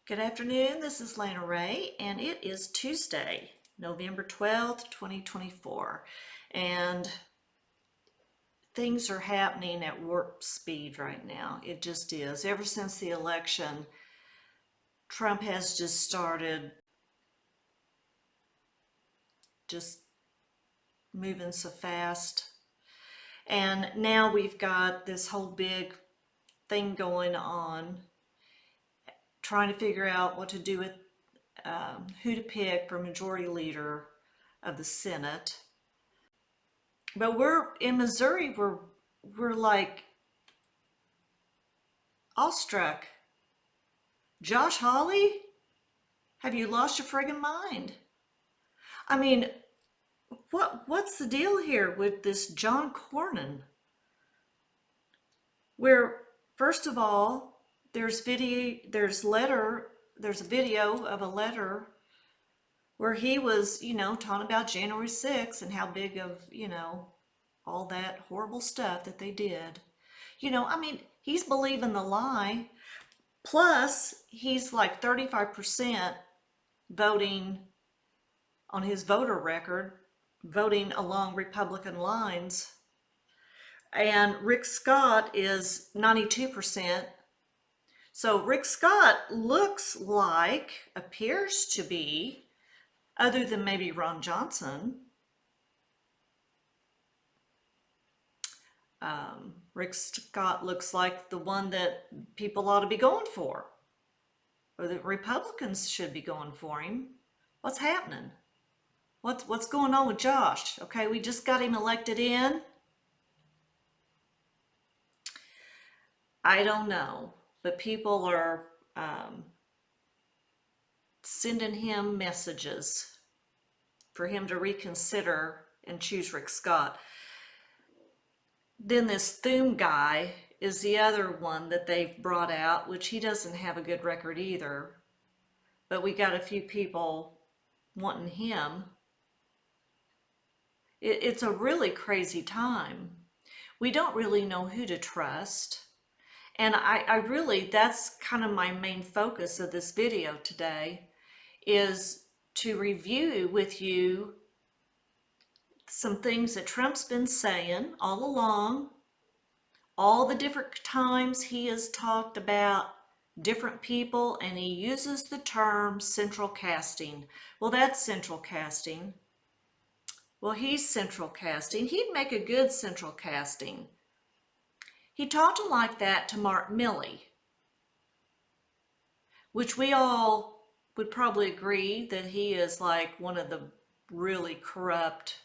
Good afternoon, this is Lana Ray, and it is Tuesday, November 12th, 2024, and things are happening at warp speed right now. It just is. Ever since the election, Trump has just started just moving so fast, and now we've got this whole big thing going on, trying to figure out what to do with who to pick for majority leader of the Senate. But we're in Missouri, we're like awestruck. Josh Hawley, have you lost your friggin' mind? I mean, what's the deal here with this John Cornyn? Where first of all, there's a video of a letter where he was, talking about January 6th and how big of, all that horrible stuff that they did. He's believing the lie. Plus, he's like 35% voting on his voter record, voting along Republican lines. And Rick Scott is 92%. So Rick Scott appears to be, other than maybe Ron Johnson, Rick Scott looks like the one that people ought to be going for, or the Republicans should be going for him. What's happening? What's going on with Josh? Okay, we just got him elected in. I don't know, but people are sending him messages for him to reconsider and choose Rick Scott. Then this Thune guy is the other one that they've brought out, which he doesn't have a good record either. But we got a few people wanting him. It's a really crazy time. We don't really know who to trust. And I really, that's kind of my main focus of this video today, is to review with you some things that Trump's been saying all along, all the different times he has talked about different people, and he uses the term central casting. Well, that's central casting. Well, he's central casting. He'd make a good central casting. He talked like that to Mark Milley, which we all would probably agree that he is like one of the really corrupt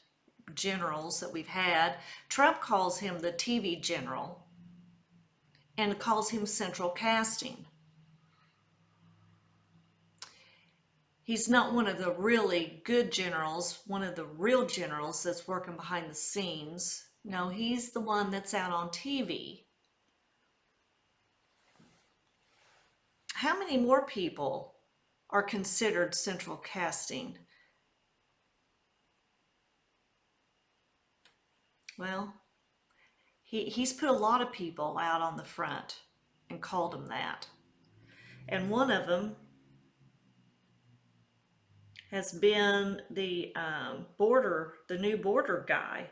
generals that we've had. Trump calls him the TV general and calls him central casting. He's not one of the really good generals, one of the real generals that's working behind the scenes. No, he's the one that's out on TV. How many more people are considered central casting? Well, he's put a lot of people out on the front and called them that. And one of them has been the new border guy.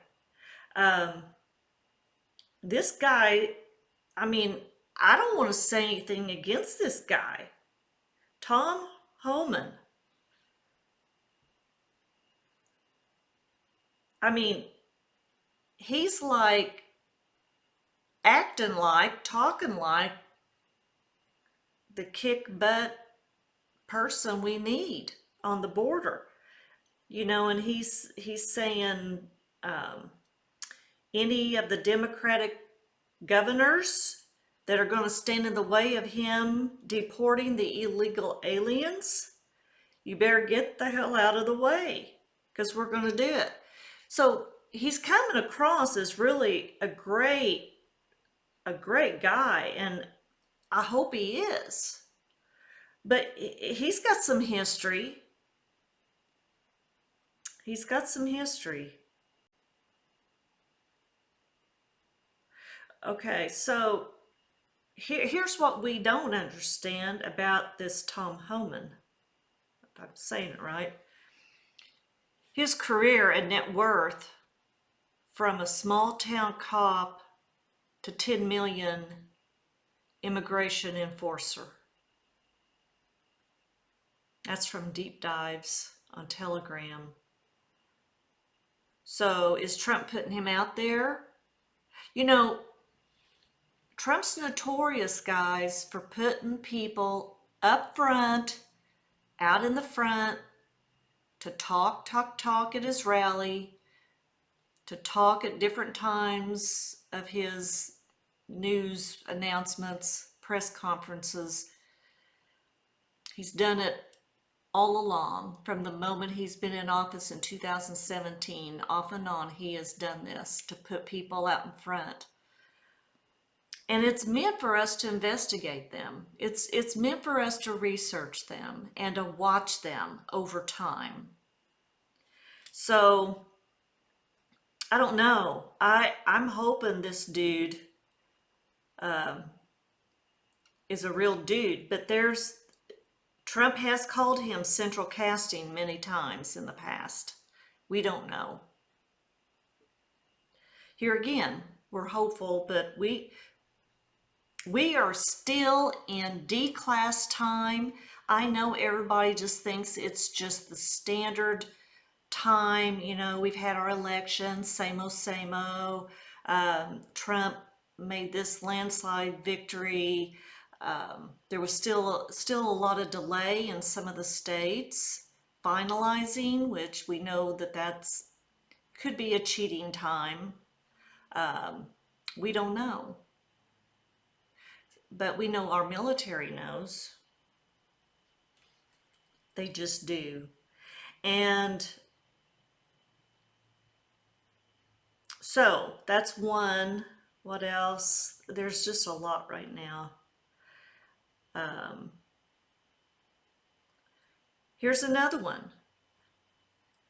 This guy, I don't want to say anything against this guy. Tom Homan. He's like acting like, talking like the kick butt person we need on the border, and he's saying any of the Democratic governors that are going to stand in the way of him deporting the illegal aliens, you better get the hell out of the way, because we're going to do it. So he's coming across as really a great guy, and I hope he is. But he's got some history. He's got some history. Okay, so here's what we don't understand about this Tom Homan, if I'm saying it right. His career and net worth from a small town cop to 10 million immigration enforcer. That's from Deep Dives on Telegram. So is Trump putting him out there? You know, Trump's notorious, guys, for putting people up front, out in the front, to talk at his rally, to talk at different times of his news announcements, press conferences. He's done it all along. From the moment he's been in office in 2017, off and on, he has done this to put people out in front. And it's meant for us to investigate them. It's meant for us to research them and to watch them over time. So I don't know. I'm hoping this dude is a real dude, but Trump has called him central casting many times in the past. We don't know. Here again, we're hopeful, but we are still in declass time. I know everybody just thinks it's just the standard time. You know, we've had our elections, same old, same old. Trump made this landslide victory. There was still a lot of delay in some of the states finalizing, which we know that's could be a cheating time. We don't know. But we know our military knows. They just do. And so that's one. What else? There's just a lot right now. Here's another one.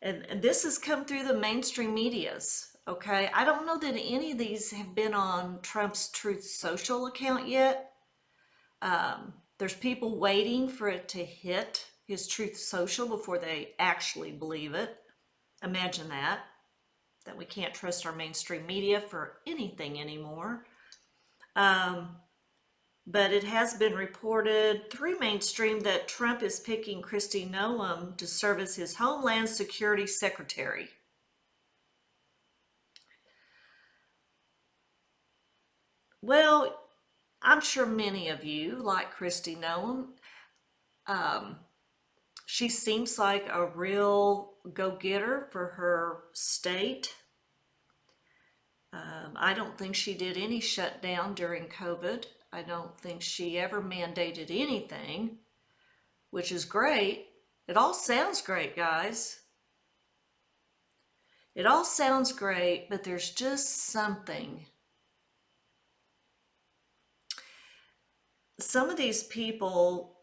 And this has come through the mainstream medias. Okay, I don't know that any of these have been on Trump's Truth Social account yet. There's people waiting for it to hit his Truth Social before they actually believe it. Imagine that we can't trust our mainstream media for anything anymore. But it has been reported through mainstream that Trump is picking Kristi Noem to serve as his Homeland Security Secretary. Well, I'm sure many of you like Kristi Noem. She seems like a real go-getter for her state. I don't think she did any shutdown during COVID. I don't think she ever mandated anything, which is great. It all sounds great, guys. It all sounds great, but there's just something. Some of these people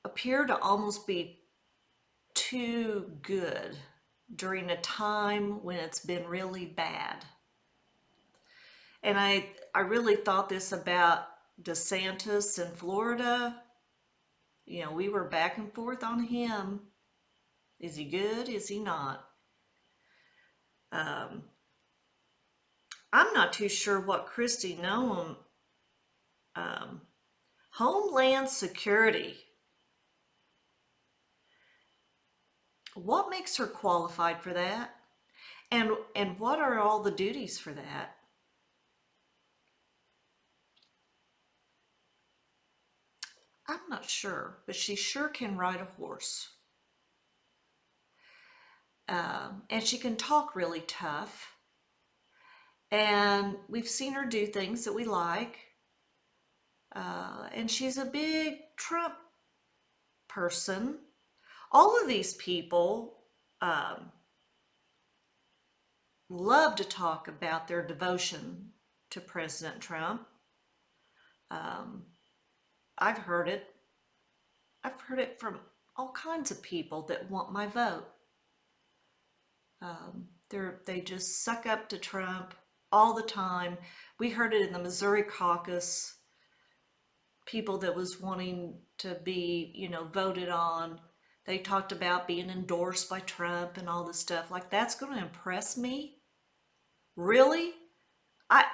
appear to almost be too good during a time when it's been really bad. And I really thought this about DeSantis in Florida. You know, we were back and forth on him. Is he good? Is he not? I'm not too sure what Kristi Noem, Homeland Security, what makes her qualified for that? And what are all the duties for that? I'm not sure, but she sure can ride a horse. And she can talk really tough. And we've seen her do things that we like. And she's a big Trump person. All of these people love to talk about their devotion to President Trump. I've heard it. I've heard it from all kinds of people that want my vote. They just suck up to Trump all the time. We heard it in the Missouri caucus, people that was wanting to be, voted on. They talked about being endorsed by Trump and all this stuff. Like, that's going to impress me? Really? I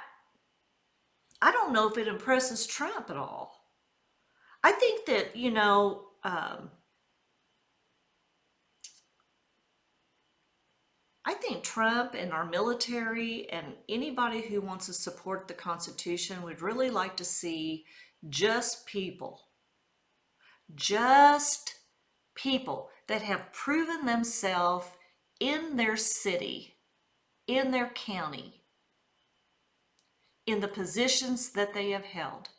I don't know if it impresses Trump at all. I think that, I think Trump and our military and anybody who wants to support the Constitution would really like to see just people, just people that have proven themselves in their city, in their county, in the positions that they have held.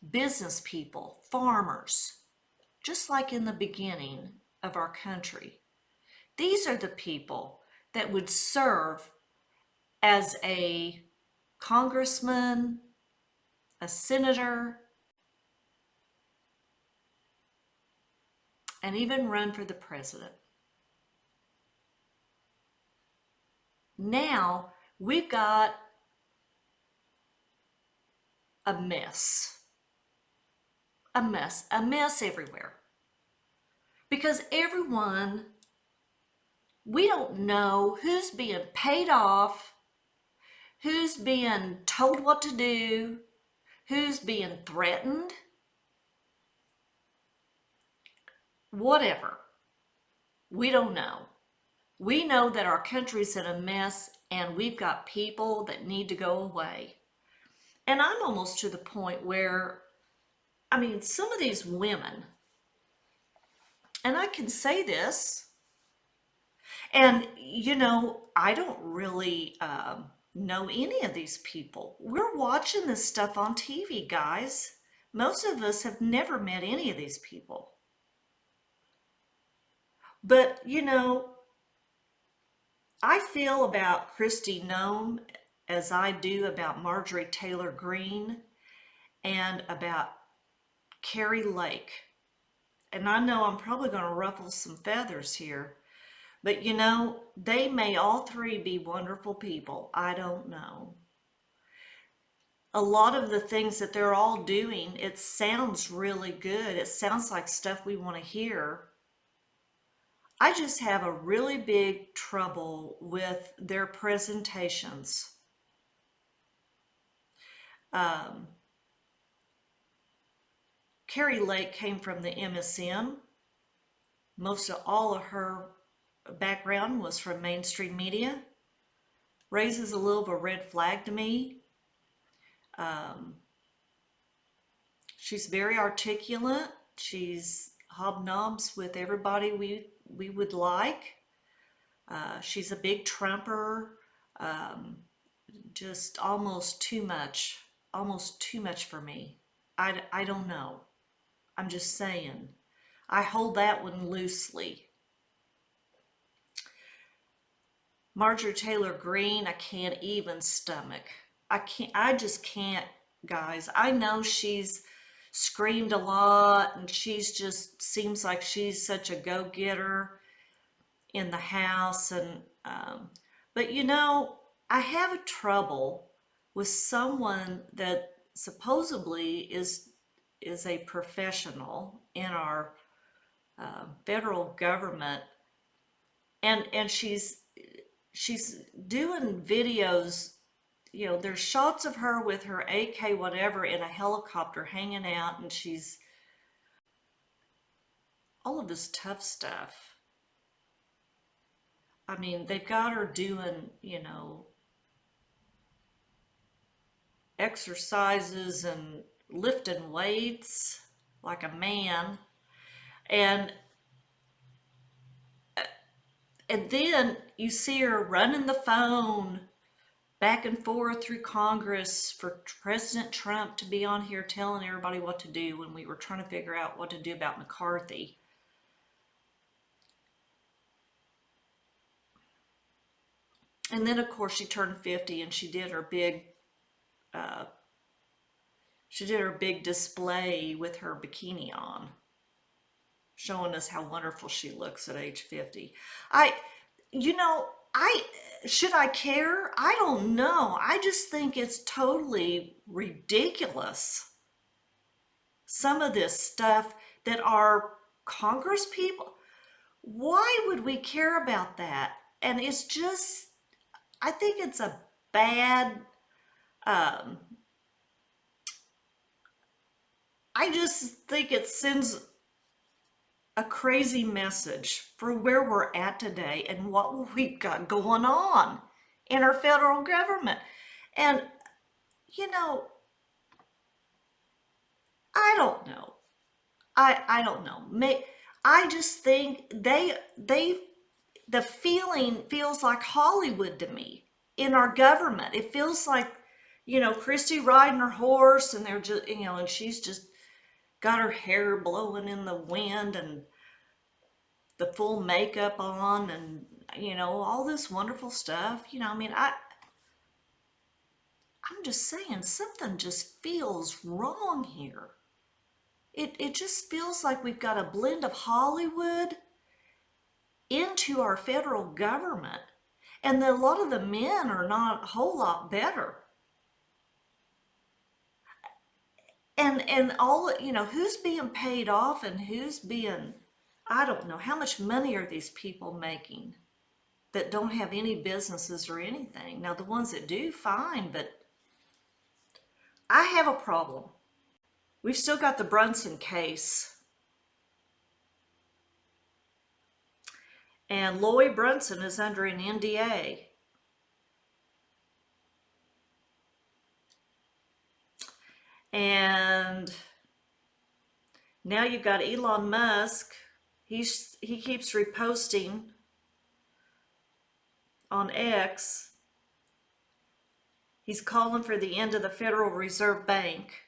Business people, farmers, just like in the beginning of our country. These are the people that would serve as a congressman, a senator, and even run for the president. Now we've got a mess, a mess everywhere. Because everyone, we don't know who's being paid off, who's being told what to do, who's being threatened, whatever. We don't know. We know that our country's in a mess and we've got people that need to go away. And I'm almost to the point where, some of these women, and I can say this, and I don't really know any of these people. We're watching this stuff on TV, guys. Most of us have never met any of these people. But, I feel about Kristi Noem as I do about Marjorie Taylor Greene and about Carrie Lake. And I know I'm probably going to ruffle some feathers here, but they may all three be wonderful people. I don't know. A lot of the things that they're all doing, it sounds really good. It sounds like stuff we want to hear. I just have a really big trouble with their presentations. Carrie Lake came from the MSM. Most of all of her background was from mainstream media. Raises a little of a red flag to me. She's very articulate. She's hobnobs with everybody we would like. She's a big Trumper. Just almost too much for me. I don't know. I'm just saying. I hold that one loosely. Marjorie Taylor Greene, I can't even stomach. I just can't, guys. I know she's screamed a lot and she's just seems like she's such a go-getter in the House. And but I have a trouble with someone that supposedly is a professional in our federal government, and she's doing videos. There's shots of her with her AK whatever in a helicopter hanging out, and she's all of this tough stuff. They've got her doing, exercises and lifting weights like a man. And then you see her running the phone back and forth through Congress for President Trump to be on here telling everybody what to do when we were trying to figure out what to do about McCarthy. And then of course she turned 50 and she did her big display with her bikini on, showing us how wonderful she looks at age 50. should I care? I don't know. I just think it's totally ridiculous. Some of this stuff that our Congress people, why would we care about that? And it's just, I think it's a bad, um, I just think it sends a crazy message for where we're at today and what we've got going on in our federal government. And, you know, I don't know. I don't know. I just think the feeling feels like Hollywood to me in our government. It feels like, Christy riding her horse and they're just, and she's just got her hair blowing in the wind and the full makeup on and, all this wonderful stuff. I'm just saying something just feels wrong here. It just feels like we've got a blend of Hollywood into our federal government. And a lot of the men are not a whole lot better. And all, who's being paid off and who's being, I don't know, how much money are these people making that don't have any businesses or anything? Now, the ones that do, fine, but I have a problem. We've still got the Brunson case. And Lloyd Brunson is under an NDA. And now you've got Elon Musk. He keeps reposting on X. He's calling for the end of the Federal Reserve Bank,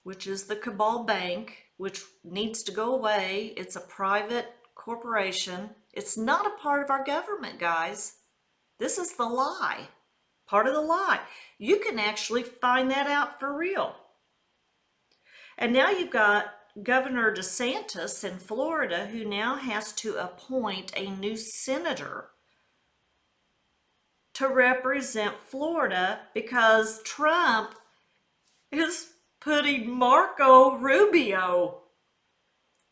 which is the cabal bank, which needs to go away. It's a private corporation. It's not a part of our government, guys. This is the lie, part of the lie. You can actually find that out for real. And now you've got Governor DeSantis in Florida, who now has to appoint a new senator to represent Florida because Trump is putting Marco Rubio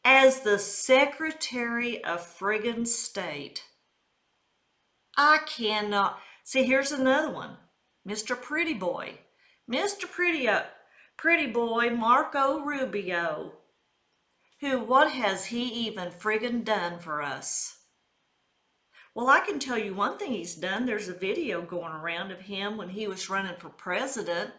as the Secretary of friggin' State. I cannot. See, here's another one. Mr. Pretty Boy. Mr. Pretty Boy Marco Rubio. What has he even friggin' done for us? Well, I can tell you one thing he's done. There's a video going around of him when he was running for president.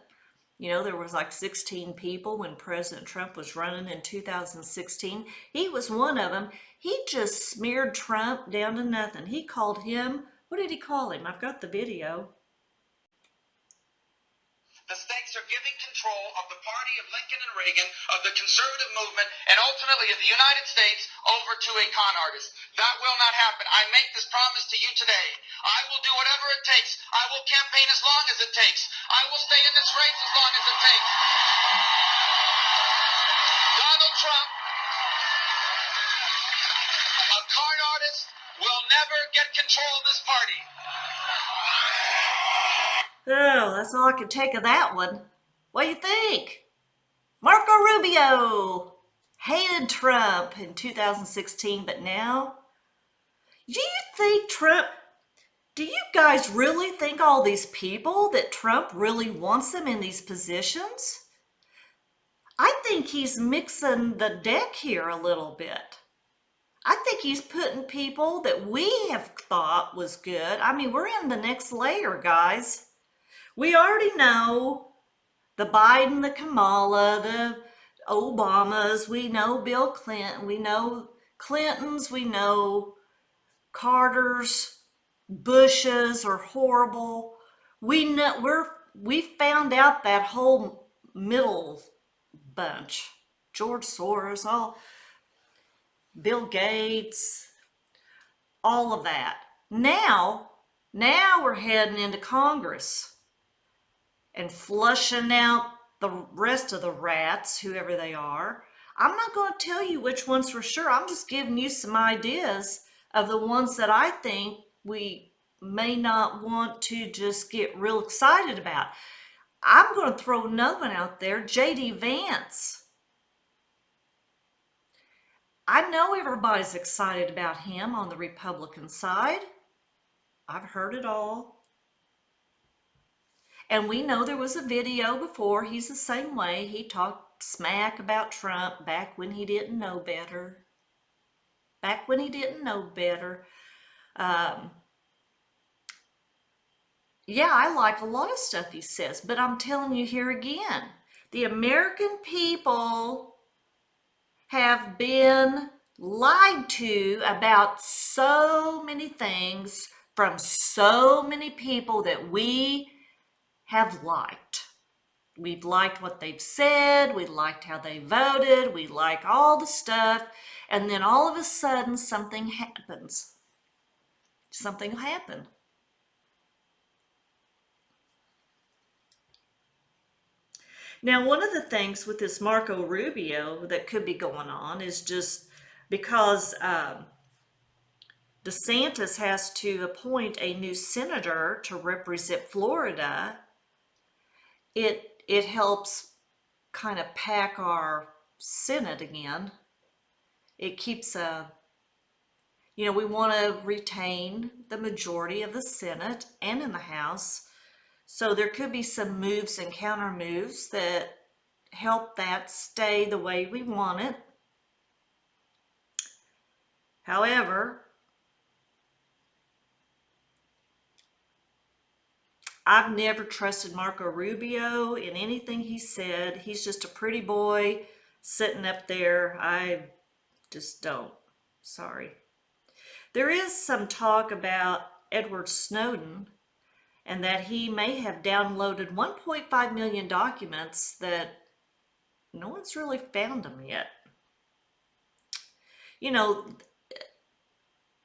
There was like 16 people when President Trump was running in 2016. He was one of them. He just smeared Trump down to nothing. He called him, what did he call him? I've got the video. The states are giving control of the party of Lincoln and Reagan, of the conservative movement, and ultimately of the United States over to a con artist. That will not happen. I make this promise to you today. I will do whatever it takes. I will campaign as long as it takes. I will stay in this race as long as it takes. Donald Trump, a con artist, will never get control of this party. Oh, that's all I could take of that one. What do you think? Marco Rubio hated Trump in 2016, but now? Do you guys really think all these people that Trump really wants them in these positions? I think he's mixing the deck here a little bit. I think he's putting people that we have thought was good. I mean, we're in the next layer, guys. We already know the Biden, the Kamala, the Obamas. We know Bill Clinton. We know Clintons. We know Carters. Bushes are horrible. We found out that whole middle bunch. George Soros, Bill Gates, all of that. Now we're heading into Congress and flushing out the rest of the rats, whoever they are. I'm not going to tell you which ones for sure. I'm just giving you some ideas of the ones that I think we may not want to just get real excited about. I'm going to throw another one out there, J.D. Vance. I know everybody's excited about him on the Republican side. I've heard it all. And we know there was a video before. He's the same way. He talked smack about Trump back when he didn't know better. Back when he didn't know better. Yeah, I like a lot of stuff he says, but I'm telling you here again, the American people have been lied to about so many things from so many people that we have liked. We've liked what they've said, we liked how they voted, we like all the stuff, and then all of a sudden something happens. Something happened. Now, one of the things with this Marco Rubio that could be going on is just because DeSantis has to appoint a new senator to represent Florida, it helps kind of pack our Senate again. It keeps we want to retain the majority of the Senate and in the House. So there could be some moves and counter moves that help that stay the way we want it. However, I've never trusted Marco Rubio in anything he said. He's just a pretty boy sitting up there. I just don't. Sorry. There is some talk about Edward Snowden and that he may have downloaded 1.5 million documents that no one's really found them yet. You know,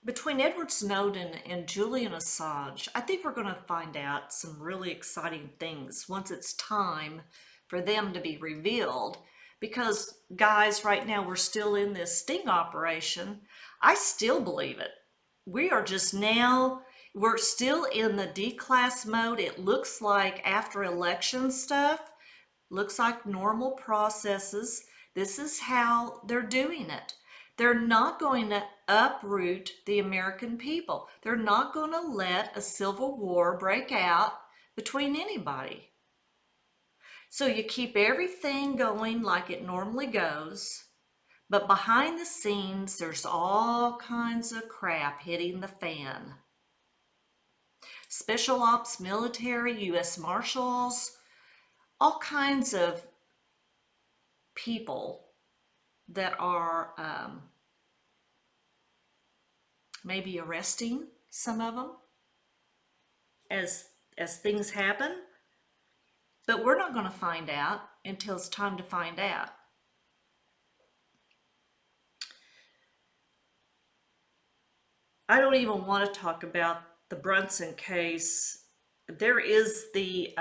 between Edward Snowden and Julian Assange, I think we're going to find out some really exciting things once it's time for them to be revealed. Because, guys, right now we're still in this sting operation. I still believe it. We are just now, we're still in the declass mode. It looks like after election stuff, looks like normal processes. This is how they're doing it. They're not going to uproot the American people. They're not going to let a civil war break out between anybody. So you keep everything going like it normally goes, but behind the scenes, there's all kinds of crap hitting the fan. Special ops, military, U.S. Marshals, all kinds of people that are maybe arresting some of them as things happen, but we're not going to find out until it's time to find out. I don't even want to talk about the Brunson case. There is the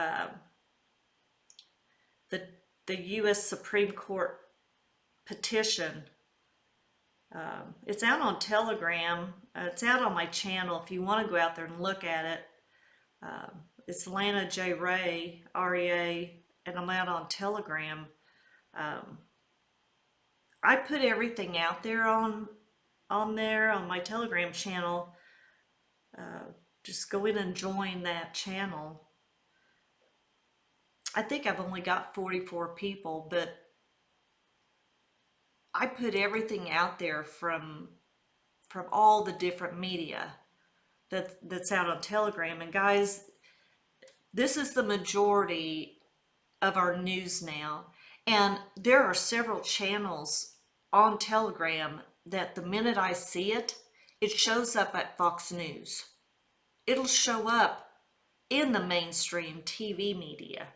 U.S. Supreme Court petition. It's out on Telegram. It's out on my channel if you want to go out there and look at it. It's Lana J. Ray, REA, and I'm out on Telegram. I put everything out there on there on my Telegram channel. Just go in and join that channel. I think I've only got 44 people, but I put everything out there from all the different media that's out on Telegram. And guys, this is the majority of our news now. And there are several channels on Telegram that the minute I see it, it shows up at Fox News. It'll show up in the mainstream TV media.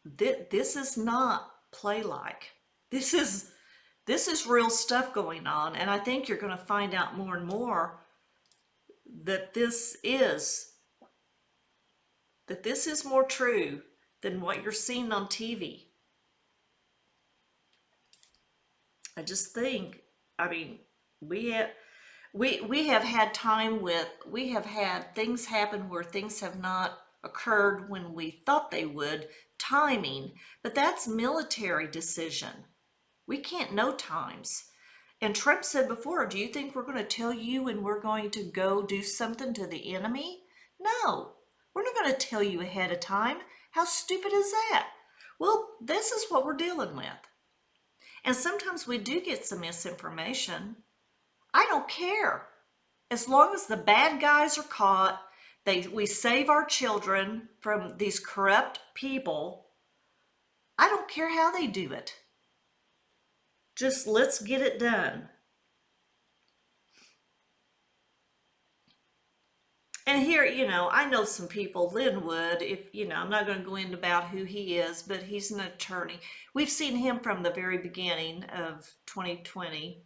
This is not play like. This is real stuff going on, and I think you're going to find out more and more that this is more true than what you're seeing on TV. I just think, I mean, We have had we have had things happen where things have not occurred when we thought they would, timing, but that's military decision. We can't know times. And Trump said before, do you think we're going to tell you when we're going to go do something to the enemy? No, we're not going to tell you ahead of time. How stupid is that? Well, this is what we're dealing with. And sometimes we do get some misinformation. I don't care. As long as the bad guys are caught, we save our children from these corrupt people. I don't care how they do it. Just let's get it done. And here, I know some people, Linwood, I'm not going to go into about who he is, but he's an attorney. We've seen him from the very beginning of 2020.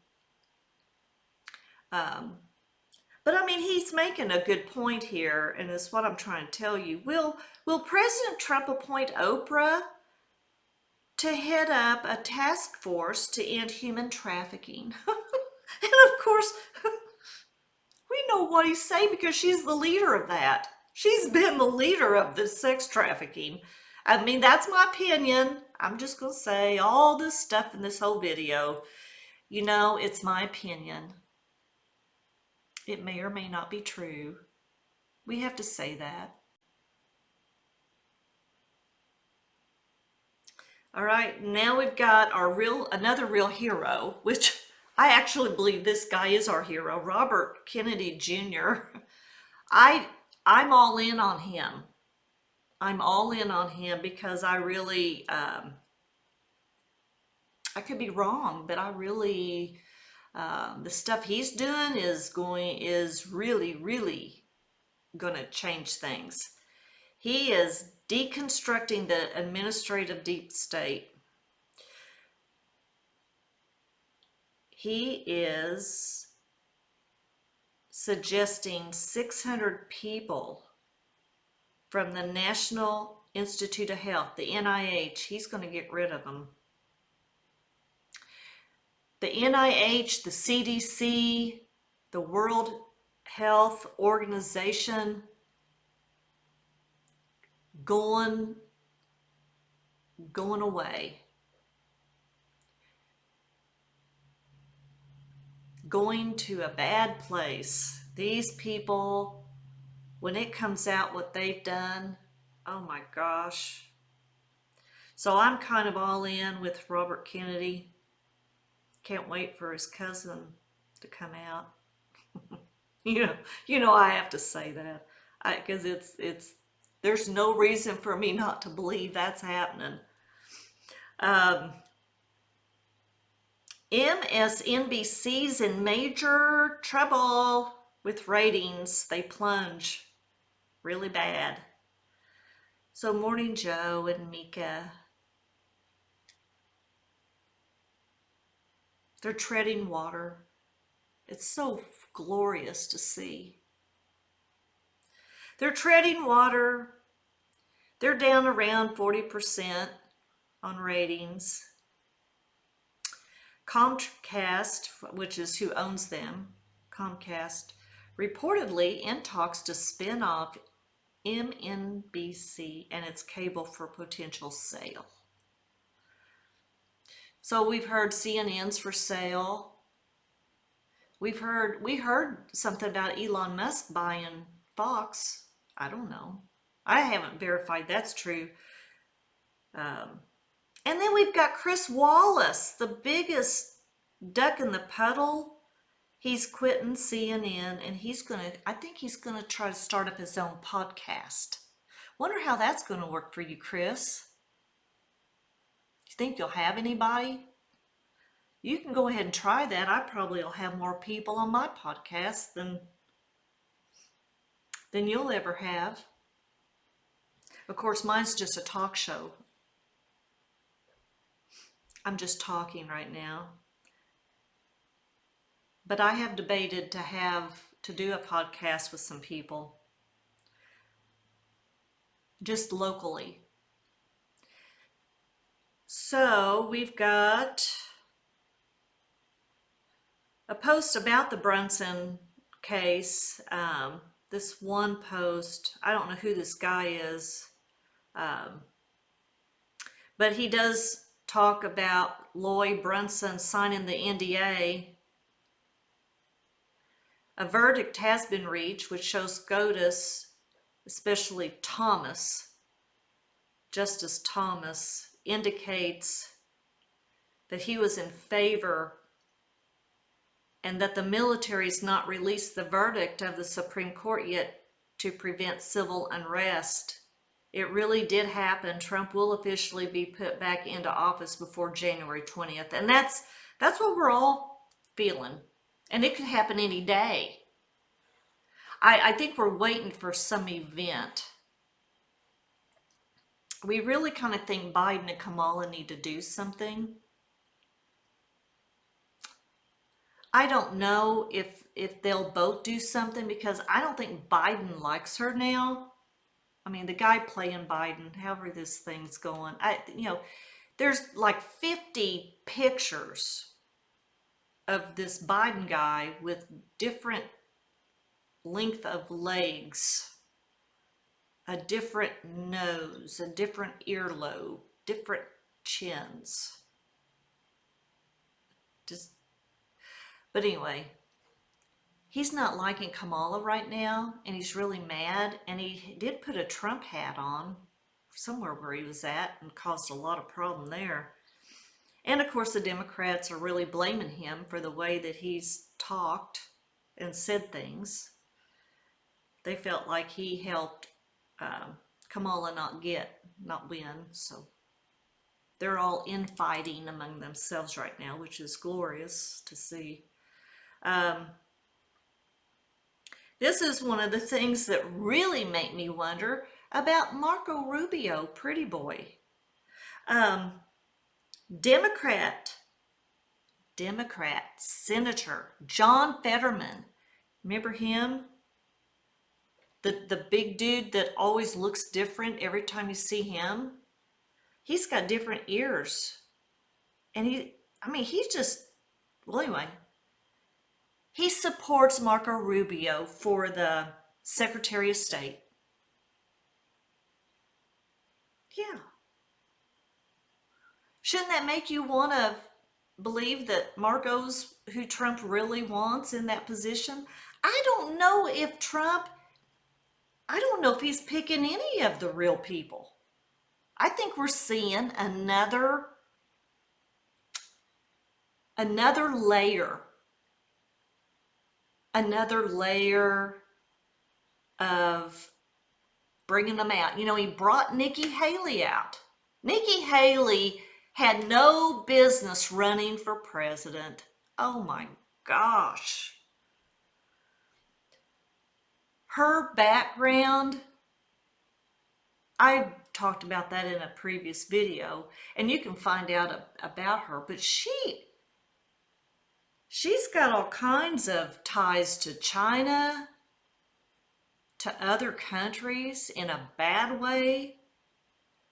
But I mean, he's making a good point here, and it's what I'm trying to tell you. Will President Trump appoint Oprah to head up a task force to end human trafficking? And of course, we know what he's saying because she's the leader of that. She's been the leader of the sex trafficking. I mean, that's my opinion. I'm just going to say all this stuff in this whole video. It's my opinion. It may or may not be true. We have to say that. All right, now we've got another real hero, which I actually believe this guy is our hero, Robert Kennedy Jr. I'm all in on him. I'm all in on him because I really, I could be wrong, but I really, the stuff he's doing is really, really going to change things. He is deconstructing the administrative deep state. He is suggesting 600 people from the National Institute of Health, the NIH. He's going to get rid of them. The NIH, the CDC, the World Health Organization, going away. Going to a bad place. These people, when it comes out what they've done, oh my gosh. So I'm kind of all in with Robert Kennedy. Can't wait for his cousin to come out. I have to say that because there's no reason for me not to believe that's happening. MSNBC's in major trouble with ratings. They plunge really bad. So Morning Joe and Mika, they're treading water. It's so glorious to see. They're treading water. They're down around 40% on ratings. Comcast, which is who owns them, Comcast, reportedly in talks to spin off MNBC and its cable for potential sale. So we've heard CNN's for sale. We heard something about Elon Musk buying Fox. I don't know. I haven't verified that's true. And then we've got Chris Wallace, the biggest duck in the puddle. He's quitting CNN and I think he's gonna try to start up his own podcast. Wonder how that's gonna work for you, Chris. You think you'll have anybody? You can go ahead and try that. I probably will have more people on my podcast than you'll ever have. Of course, mine's just a talk show. I'm just talking right now. But I have debated to do a podcast with some people. Just locally. So we've got a post about the Brunson case. This one post, I don't know who this guy is, but he does talk about Lloyd Brunson signing the NDA. A verdict has been reached, which shows SCOTUS, especially Justice Thomas, indicates that he was in favor and that the military has not released the verdict of the Supreme Court yet to prevent civil unrest. It really did happen. Trump will officially be put back into office before January 20th. And that's what we're all feeling. And it could happen any day. I think we're waiting for some event. We really kind of think Biden and Kamala need to do something. I don't know if they'll both do something, because I don't think Biden likes her now. I mean, the guy playing Biden, however this thing's going, there's like 50 pictures of this Biden guy with different length of legs, a different nose, a different earlobe, different chins. But anyway, he's not liking Kamala right now, and he's really mad. And he did put a Trump hat on somewhere where he was at and caused a lot of problem there. And of course, the Democrats are really blaming him for the way that he's talked and said things. They felt like he helped Kamala not win. So they're all infighting among themselves right now, which is glorious to see. This is one of the things that really make me wonder about Marco Rubio, pretty boy. Democrat Senator John Fetterman. Remember him? The big dude that always looks different every time you see him. He's got different ears. And he's just, well, anyway. He supports Marco Rubio for the Secretary of State. Yeah. Shouldn't that make you want to believe that Marco's who Trump really wants in that position? I don't know if he's picking any of the real people. I think we're seeing another layer of bringing them out. He brought Nikki Haley out. Nikki Haley had no business running for president. Oh my gosh. Her background, I talked about that in a previous video, and you can find out about her, but she's got all kinds of ties to China, to other countries in a bad way.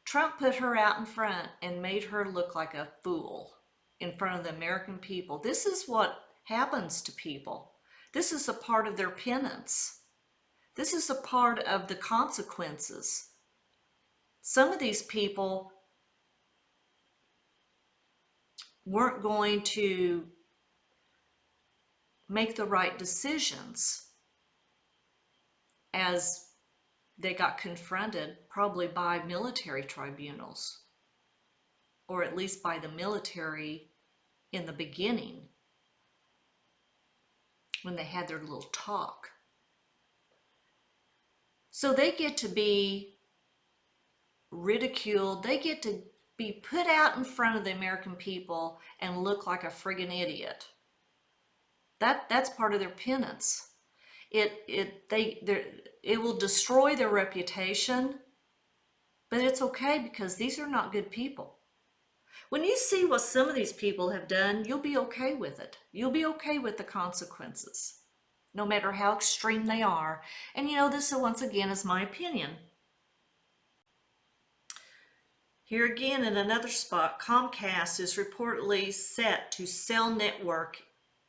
Trump put her out in front and made her look like a fool in front of the American people. This is what happens to people. This is a part of their penance. This is a part of the consequences. Some of these people weren't going to make the right decisions as they got confronted, probably by military tribunals, or at least by the military in the beginning when they had their little talk. So they get to be ridiculed. They get to be put out in front of the American people and look like a friggin' idiot. That's part of their penance. It will destroy their reputation, but it's okay, because these are not good people. When you see what some of these people have done, you'll be okay with it. You'll be okay with the consequences, no matter how extreme they are. And this once again is my opinion. Here again in another spot, Comcast is reportedly set to sell network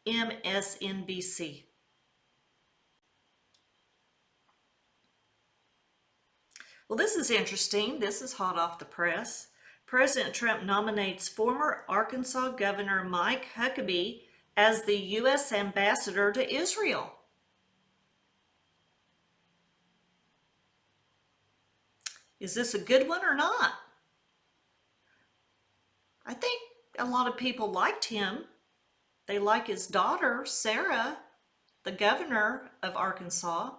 MSNBC. Well, this is interesting. This is hot off the press. President Trump nominates former Arkansas Governor Mike Huckabee as the U.S. ambassador to Israel. Is this a good one or not? I think a lot of people liked him. They like his daughter, Sarah, the governor of Arkansas.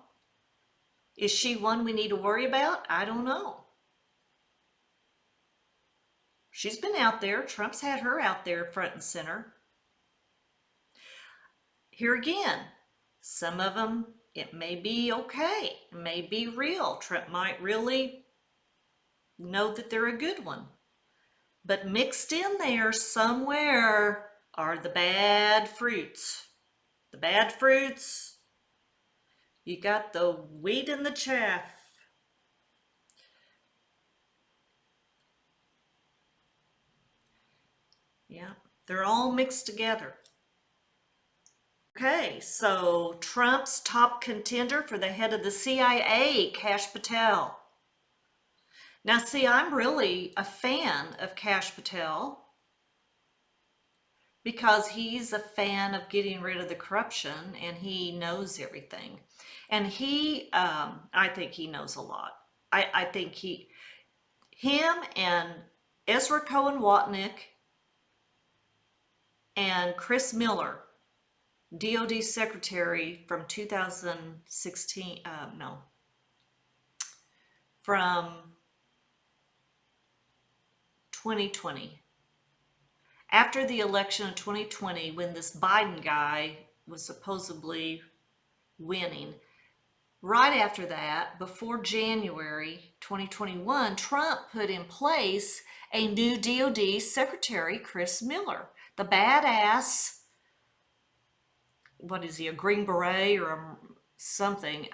Is she one we need to worry about? I don't know. She's been out there. Trump's had her out there front and center. Here again, some of them, it may be okay. It may be real. Trump might really know that they're a good one. But mixed in there somewhere are the bad fruits. The bad fruits, you got the wheat and the chaff. Yeah, they're all mixed together. Okay, so Trump's top contender for the head of the CIA, Kash Patel. Now, see, I'm really a fan of Kash Patel because he's a fan of getting rid of the corruption and he knows everything. And I think he knows a lot. I think him and Ezra Cohen Watnick and Chris Miller, DOD Secretary from 2016, from 2020. After the election of 2020, when this Biden guy was supposedly winning, right after that, before January 2021, Trump put in place a new DOD Secretary, Chris Miller, the badass, what is he, a Green Beret or something,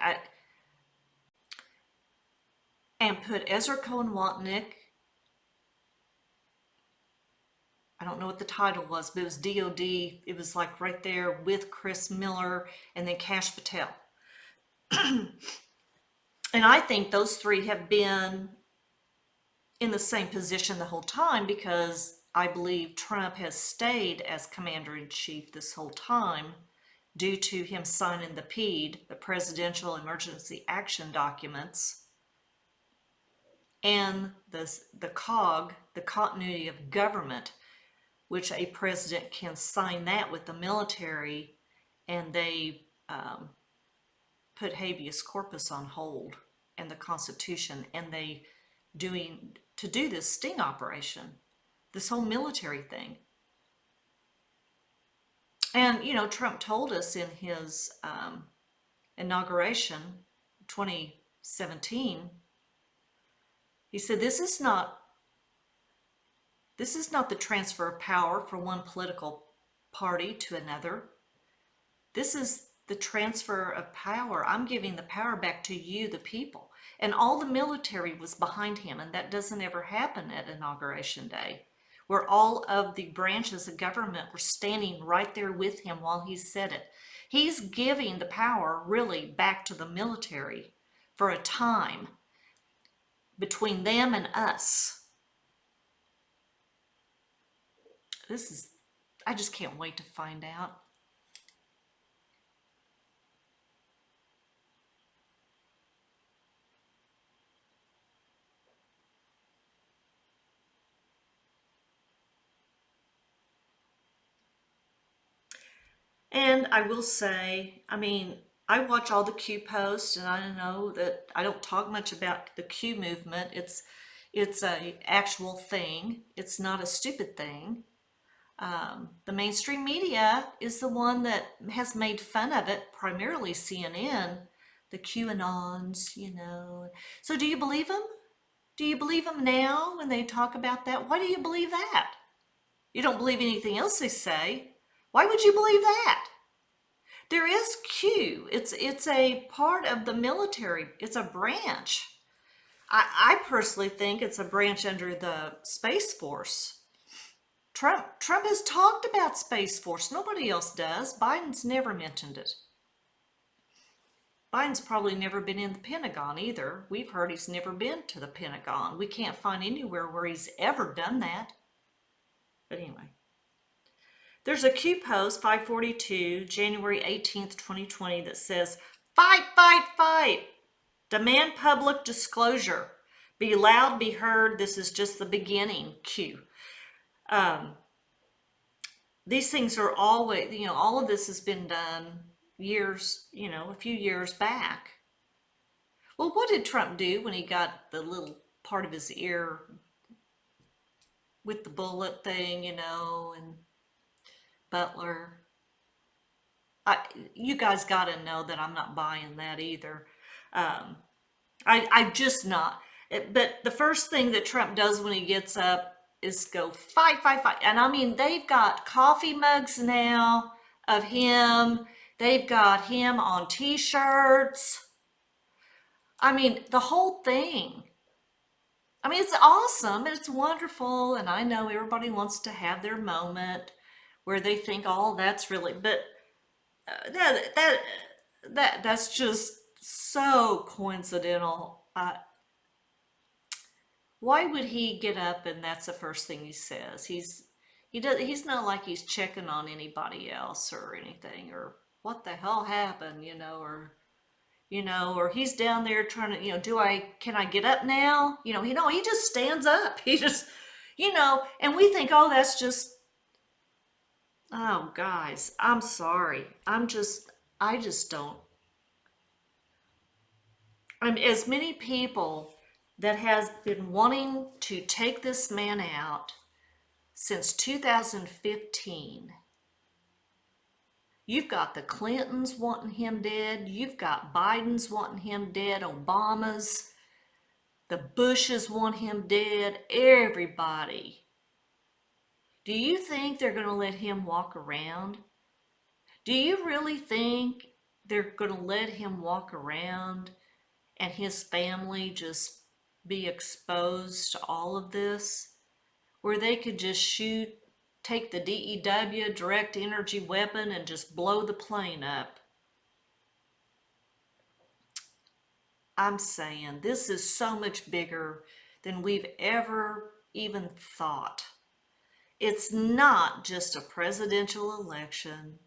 and put Ezra Cohen Watnick, I don't know what the title was, but it was DOD. It was like right there with Chris Miller and then Kash Patel. And I think those three have been in the same position the whole time because I believe Trump has stayed as commander-in-chief this whole time due to him signing the PED, the Presidential Emergency Action Documents, and the COG, the Continuity of Government, which a president can sign that with the military, and they put habeas corpus on hold and the Constitution, and they to do this sting operation, this whole military thing. And, you know, Trump told us in his inauguration, 2017, he said, this is not the transfer of power from one political party to another. This is the transfer of power. I'm giving the power back to you, the people. And all the military was behind him, and that doesn't ever happen at Inauguration Day, where all of the branches of government were standing right there with him while he said it. He's giving the power really back to the military for a time between them and us. I just can't wait to find out. And I will say, I mean, I watch all the Q posts, and I know that I don't talk much about the Q movement. It's a actual thing. It's not a stupid thing. The mainstream media is the one that has made fun of it, primarily CNN, the QAnons, you know. So do you believe them? Do you believe them now when they talk about that? Why do you believe that? You don't believe anything else they say. Why would you believe that? There is Q. It's a part of the military. It's a branch. I personally think it's a branch under the Space Force. Trump has talked about Space Force. Nobody else does. Biden's never mentioned it. Biden's probably never been in the Pentagon either. We've heard he's never been to the Pentagon. We can't find anywhere where he's ever done that. But anyway. There's a Q post, 542, January 18th, 2020, that says, "Fight, fight, fight. Demand public disclosure. Be loud, be heard. This is just the beginning." Q. These things are always, all of this has been done years, a few years back. Well, what did Trump do when he got the little part of his ear with the bullet thing, and Butler? You guys got to know that I'm not buying that either. I just not. But the first thing that Trump does when he gets up is go fight, fight, fight. And I mean, they've got coffee mugs now of him. They've got him on t-shirts. I mean, the whole thing. I mean, it's awesome and it's wonderful. And I know everybody wants to have their moment where they think, oh, that's really, but that's just so coincidental. Why would he get up and that's the first thing he says? He's not like he's checking on anybody else or anything, or what the hell happened, or he's down there trying to, can I get up now? He just stands up. He just, and we think, oh, that's just, oh, guys, I'm sorry. I just don't. As many people that has been wanting to take this man out since 2015. You've got the Clintons wanting him dead. You've got Biden's wanting him dead. Obama's. The Bushes want him dead. Everybody. Do you think they're going to let him walk around? Do you really think they're going to let him walk around and his family just be exposed to all of this? Where they could just take the DEW, direct energy weapon, and just blow the plane up? I'm saying this is so much bigger than we've ever even thought. It's not just a presidential election,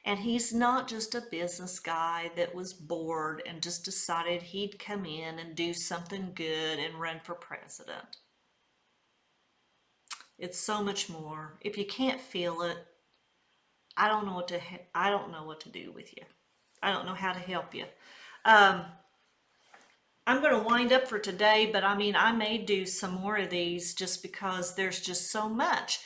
and he's not just a business guy that was bored and just decided he'd come in and do something good and run for president. It's so much more. If you can't feel it, I don't know what to do with you. I don't know how to help you. I'm going to wind up for today, but I may do some more of these just because there's just so much.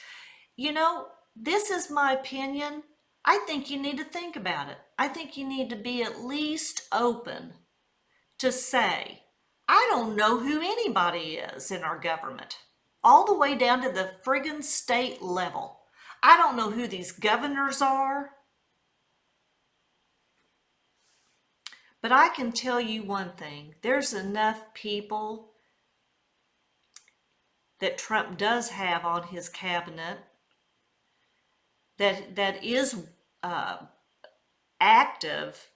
This is my opinion. I think you need to think about it. I think you need to be at least open to say, I don't know who anybody is in our government, all the way down to the friggin' state level. I don't know who these governors are. But I can tell you one thing, there's enough people that Trump does have on his cabinet that is active,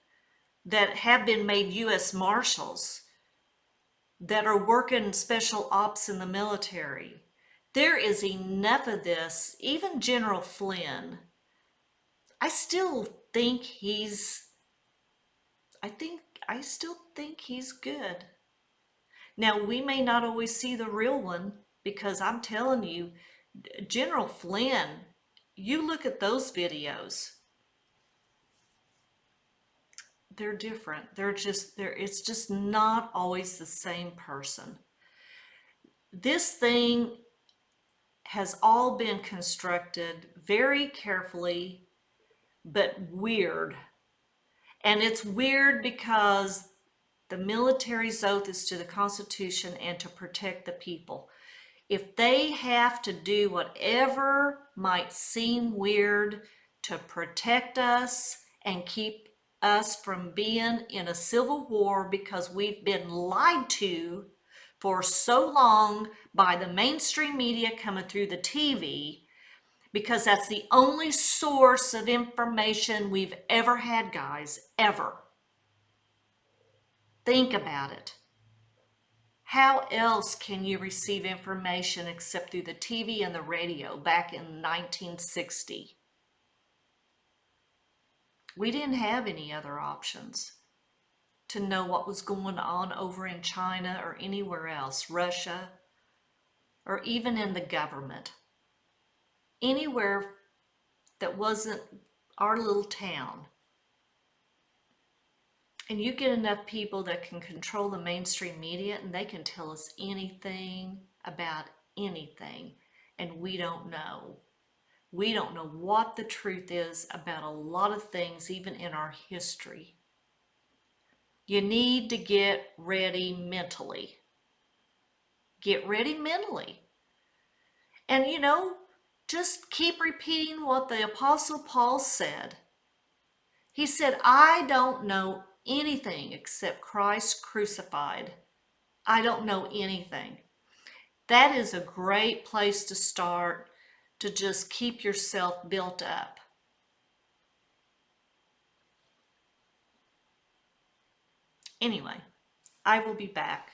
that have been made U.S. Marshals, that are working special ops in the military. There is enough of this. Even General Flynn, I still think he's good. Now, we may not always see the real one, because I'm telling you, General Flynn, you look at those videos, they're different. It's just not always the same person. This thing has all been constructed very carefully, but weird. And it's weird because the military's oath is to the Constitution and to protect the people. If they have to do whatever might seem weird to protect us and keep us from being in a civil war because we've been lied to for so long by the mainstream media coming through the TV, because that's the only source of information we've ever had, guys, ever. Think about it. How else can you receive information except through the TV and the radio back in 1960? We didn't have any other options to know what was going on over in China or anywhere else, Russia, or even in the government. Anywhere that wasn't our little town. And you get enough people that can control the mainstream media and they can tell us anything about anything, and we don't know. We don't know what the truth is about a lot of things, even in our history. You need to get ready mentally. Get ready mentally. And just keep repeating what the Apostle Paul said. He said, I don't know anything except Christ crucified. I don't know anything. That is a great place to start to just keep yourself built up. Anyway, I will be back.